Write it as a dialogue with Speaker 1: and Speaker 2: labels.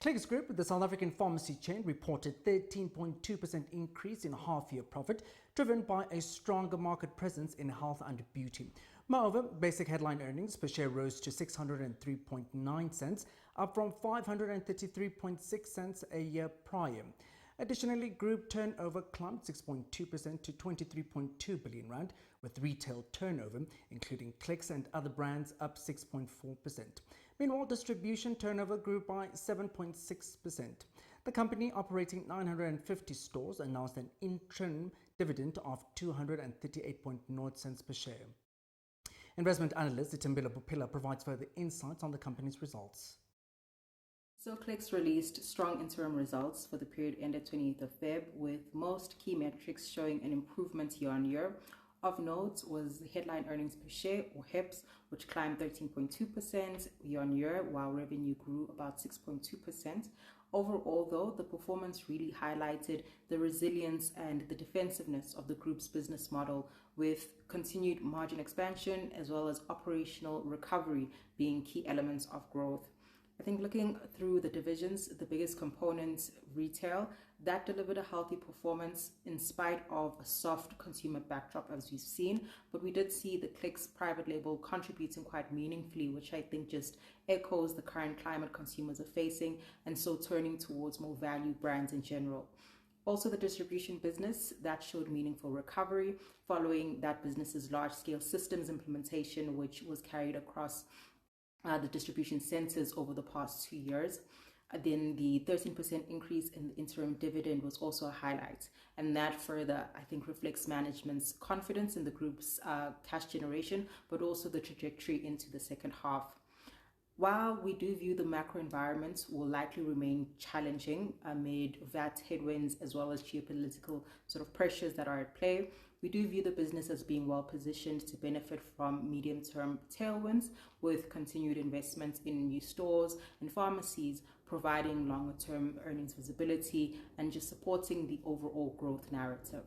Speaker 1: Clicks Group, the South African pharmacy chain, reported 13.2% increase in half-year profit, driven by a stronger market presence in health and beauty. Moreover, basic headline earnings per share rose to 603.9 cents, up from 533.6 cents a year prior. Additionally, group turnover climbed 6.2% to 23.2 billion rand, with retail turnover, including Clicks and other brands, up 6.4%. Meanwhile, distribution turnover grew by 7.6%. The company, operating 950 stores, announced an interim dividend of 238.0 cents per share. Investment analyst Itimbila Bupila provides further insights on the company's results.
Speaker 2: So Clicks released strong interim results for the period ended 28th of Feb, with most key metrics showing an improvement year on year. Of note was the headline earnings per share, or HEPS, which climbed 13.2% year on year, while revenue grew about 6.2%. Overall, though, the performance really highlighted the resilience and the defensiveness of the group's business model, with continued margin expansion as well as operational recovery being key elements of growth. I think looking through the divisions, the biggest component, retail, that delivered a healthy performance in spite of a soft consumer backdrop, as we've seen. But we did see the Clicks private label contributing quite meaningfully, which I think just echoes the current climate consumers are facing, and so turning towards more value brands in general. Also, the distribution business, that showed meaningful recovery following that business's large-scale systems implementation, which was carried across the distribution centers over the past 2 years. Then the 13% increase in the interim dividend was also a highlight, and that further, I think, reflects management's confidence in the group's cash generation, but also the trajectory into the second half. While we do view the macro environment will likely remain challenging amid VAT headwinds as well as geopolitical sort of pressures that are at play, we do view the business as being well positioned to benefit from medium-term tailwinds, with continued investments in new stores and pharmacies, providing longer-term earnings visibility and just supporting the overall growth narrative.